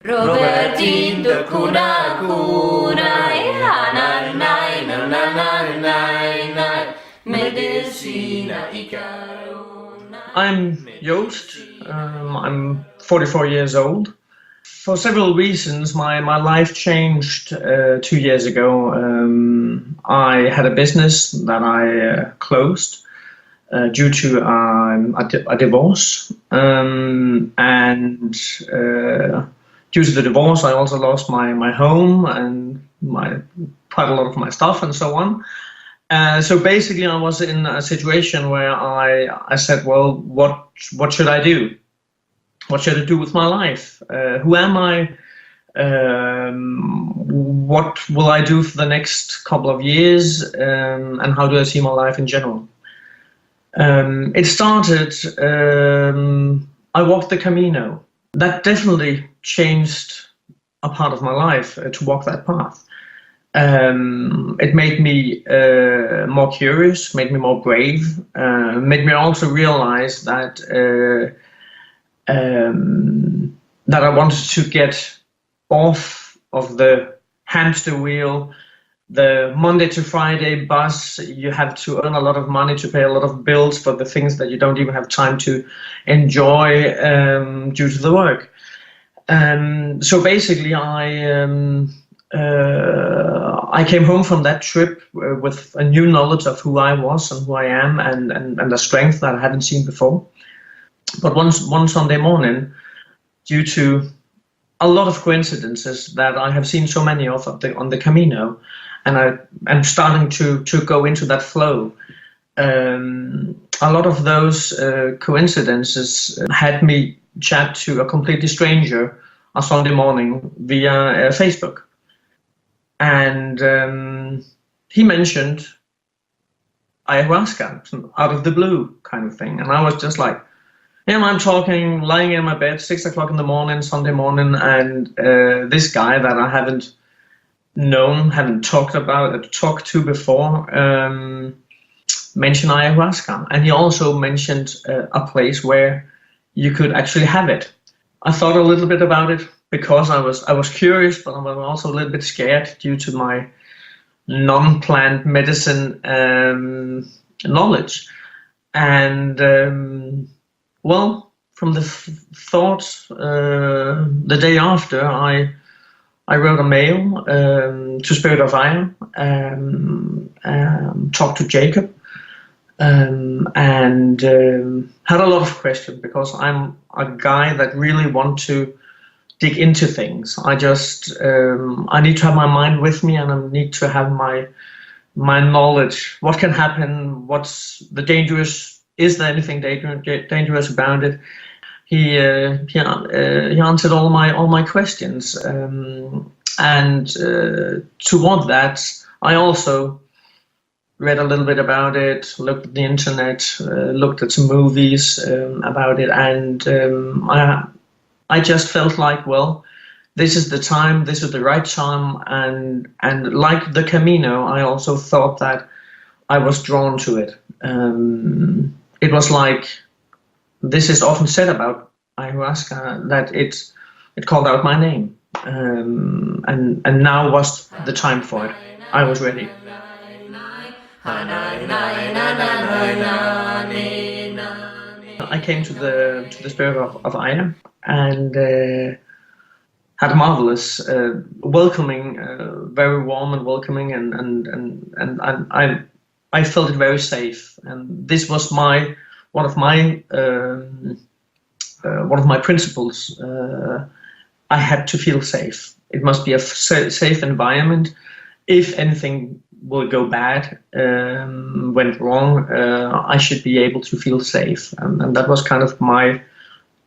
Robertin de Kunai, Hananai, Nananai, Medicina Icarona. I'm Joost. I'm 44 years old. For several reasons, my life changed 2 years ago. I had a business that I closed due to a divorce. And due to the divorce, I also lost my home and quite a lot of my stuff and so on. So basically, I was in a situation where I said, well, what should I do? What should I do with my life? Who am I? What will I do for the next couple of years? And how do I see my life in general? It started, I walked the Camino. That definitely changed a part of my life, to walk that path. It made me more curious, made me more brave, made me also realize that that I wanted to get off of the hamster wheel, the Monday to Friday bus. You have to earn a lot of money to pay a lot of bills for the things that you don't even have time to enjoy due to the work. So basically, I came home from that trip with a new knowledge of who I was and who I am, and a strength that I hadn't seen before. But one Sunday morning, due to a lot of coincidences that I have seen so many of on the Camino, and I'm starting to go into that flow. A lot of those coincidences had me chat to a completely stranger a Sunday morning via Facebook. And he mentioned ayahuasca out of the blue kind of thing. And I was just like, yeah, I'm lying in my bed, 6 o'clock in the morning, Sunday morning, and this guy that I haven't known, haven't talked to before, mentioned ayahuasca. And he also mentioned a place where you could actually have it. I thought a little bit about it because I was curious, but I was also a little bit scared due to my non-plant medicine knowledge. And well, from the thought, the day after, I wrote a mail to Spirit of Fire, talked to Jacob, and had a lot of questions, because I'm a guy that really want to dig into things. I just I need to have my mind with me, and I need to have my knowledge. What can happen? What's the dangerous? Is there anything dangerous about it? He answered all my questions, and toward that, I also read a little bit about it, looked at the internet, looked at some movies about it, and I just felt like, well, this is the time, this is the right time, and like the Camino, I also thought that I was drawn to it. It was like, this is often said about ayahuasca, that it called out my name, and now was the time for it. I was ready. I came to the Spirit of Aya, and had a marvelous welcoming, very warm and welcoming, and I felt it very safe. And this was one of my principles. I had to feel safe. It must be a safe environment. If anything will go bad, went wrong, I should be able to feel safe, and that was kind of my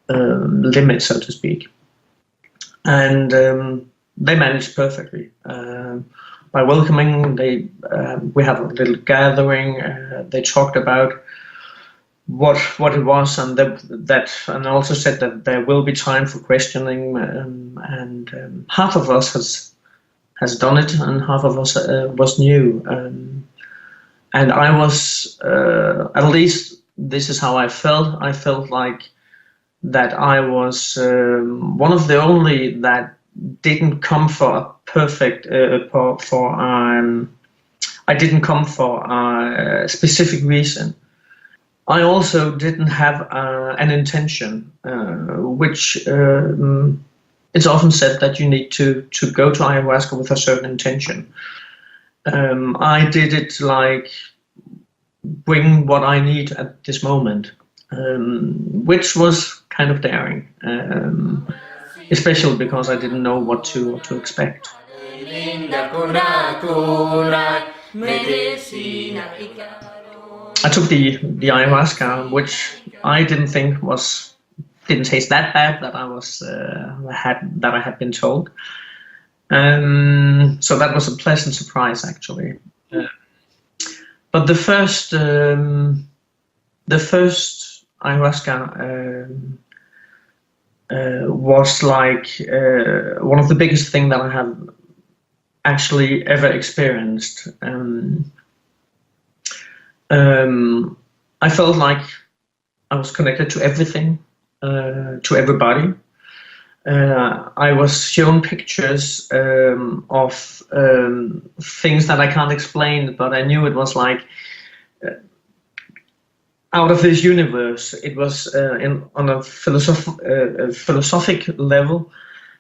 limit, so to speak. And they managed perfectly. By welcoming, we had a little gathering. They talked about what it was, and and also said that there will be time for questioning. And half of us has done it, and half of us was new. And I was, at least this is how I felt. I felt like that I was one of the only that didn't come for a perfect I didn't come for a specific reason. I also didn't have an intention, which it's often said that you need to go to ayahuasca with a certain intention. I did it like bring what I need at this moment, which was kind of daring, especially because I didn't know what to expect. I took the ayahuasca, which I didn't think didn't taste that bad that I had been told. So that was a pleasant surprise, actually. But the first ayahuasca was like one of the biggest things that I have actually ever experienced. I felt like I was connected to everything, to everybody. I was shown pictures of things that I can't explain, but I knew it was like out of this universe. It was on a philosophic level.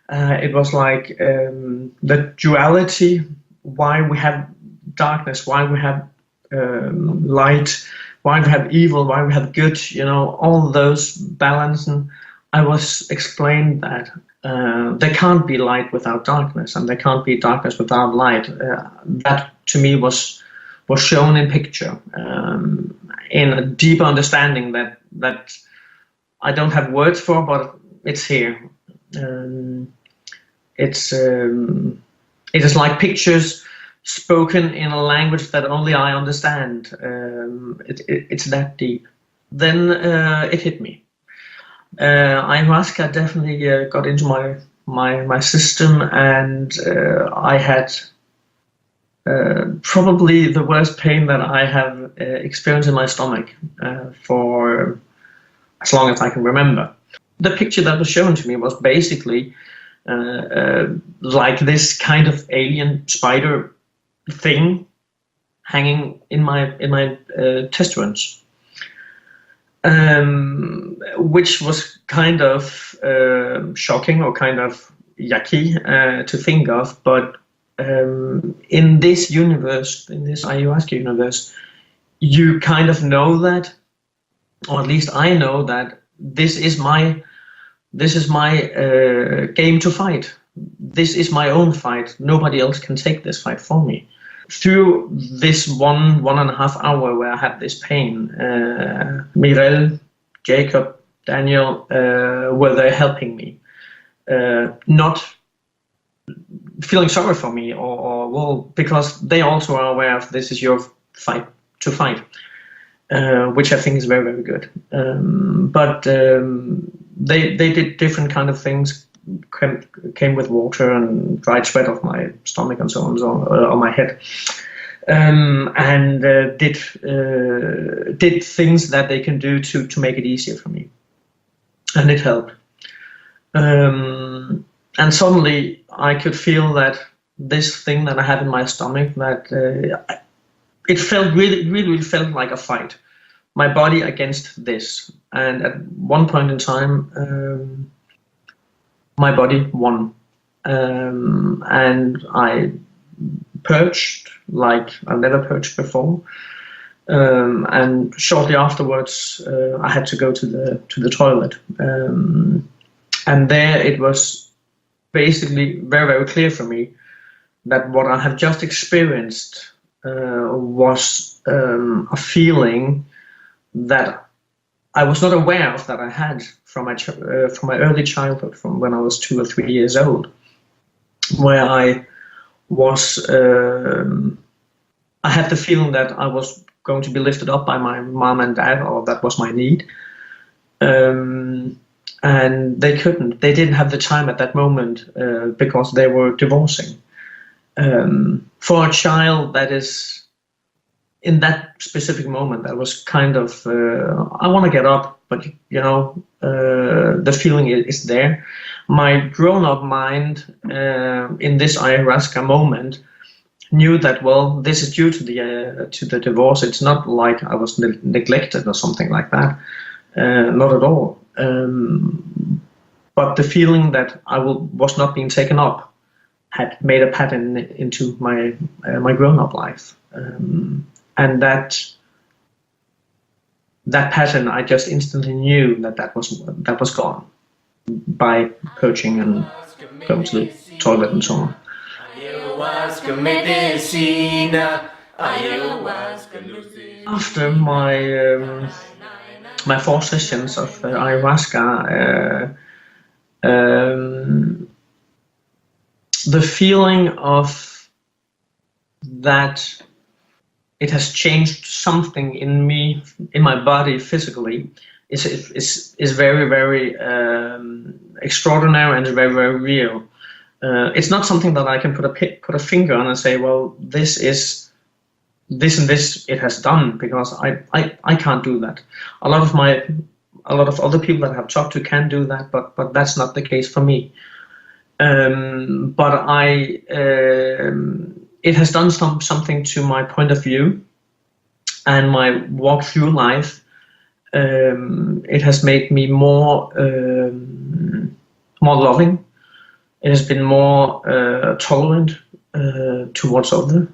It was like the duality, why we have darkness, why we have light, why we have evil, why we have good, all those balance. And I was explained that there can't be light without darkness, and there can't be darkness without light. That to me was shown in picture, in a deeper understanding that I don't have words for, but it's here. It is like pictures spoken in a language that only I understand. It's that deep. Then it hit me. Ayahuasca definitely got into my system, and I had probably the worst pain that I have experienced in my stomach for as long as I can remember. The picture that was shown to me was basically like this kind of alien spider thing hanging in my testicles, which was kind of shocking or kind of yucky to think of. But in this universe, in this ayahuasca universe, you kind of know that, or at least I know that this is my game to fight. This is my own fight. Nobody else can take this fight for me. Through this 1.5 hours where I had this pain, Mirel, Jacob, Daniel were there helping me, not feeling sorry for me, or well, because they also are aware of this is your fight to fight, which I think is very, very good. But they did different kind of things, came with water and dried sweat off my stomach and so on, on my head, and did things that they can do to make it easier for me, and it helped. And suddenly I could feel that this thing that I have in my stomach, that it felt really felt like a fight, my body against this. And at one point in time, my body won, and I purged like I've never purged before. And shortly afterwards, I had to go to the toilet, and there it was basically very, very clear for me that what I have just experienced was a feeling that I was not aware of, that I had from my early childhood, from when I was 2 or 3 years old, where I was I had the feeling that I was going to be lifted up by my mom and dad, or that was my need. And they couldn't. They didn't have the time at that moment because they were divorcing. For a child, that is, in that specific moment, that was kind of, I want to get up. but the feeling is there. My grown-up mind in this ayahuasca moment knew that, well, this is due to the divorce. It's not like I was neglected or something like that. Not at all. But the feeling that I was not being taken up had made a pattern into my grown-up life, and that pattern, I just instantly knew that was gone by purging and going to the toilet and so on. Ayahuasca medicina, ayahuasca lucina. After my 4 sessions of ayahuasca, the feeling of that it has changed something in me, in my body physically, is very, very extraordinary and very, very real. It's not something that I can put a finger on and say, well, this is this and this it has done, because I can't do that. A lot of other people that I've talked to can do that, but that's not the case for me. But it has done something to my point of view and my walk through life. It has made me more loving. It has been more tolerant towards others.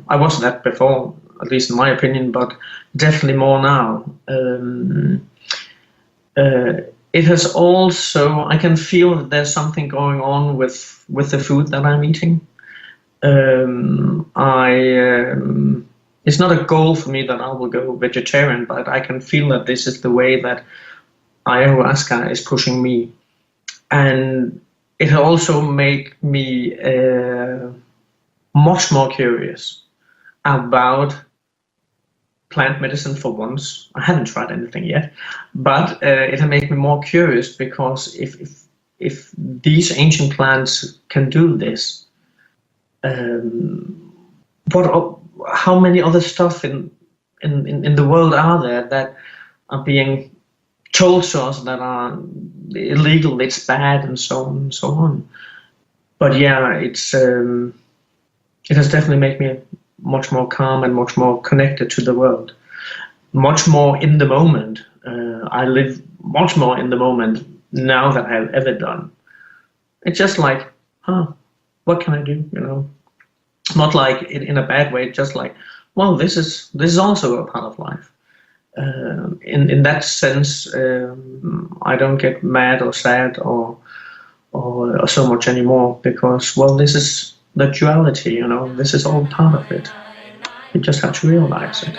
I wasn't that before, at least in my opinion, but definitely more now. It has also, I can feel that there's something going on with the food that I'm eating. It's not a goal for me that I will go vegetarian, but I can feel that this is the way that ayahuasca is pushing me. And it also made me much more curious about plant medicine for once. I haven't tried anything yet, but it made me more curious, because if these ancient plants can do this, how many other stuff in the world are there that are being told to us that are illegal, it's bad, and so on and so on. But yeah, it has definitely made me much more calm and much more connected to the world, much more in the moment. I live much more in the moment now than I've ever done. It's just like, what can I do? Not like in a bad way. Just like, well, this is also a part of life. In that sense, I don't get mad or sad or so much anymore, because, well, this is the duality, this is all part of it. You just have to realize it.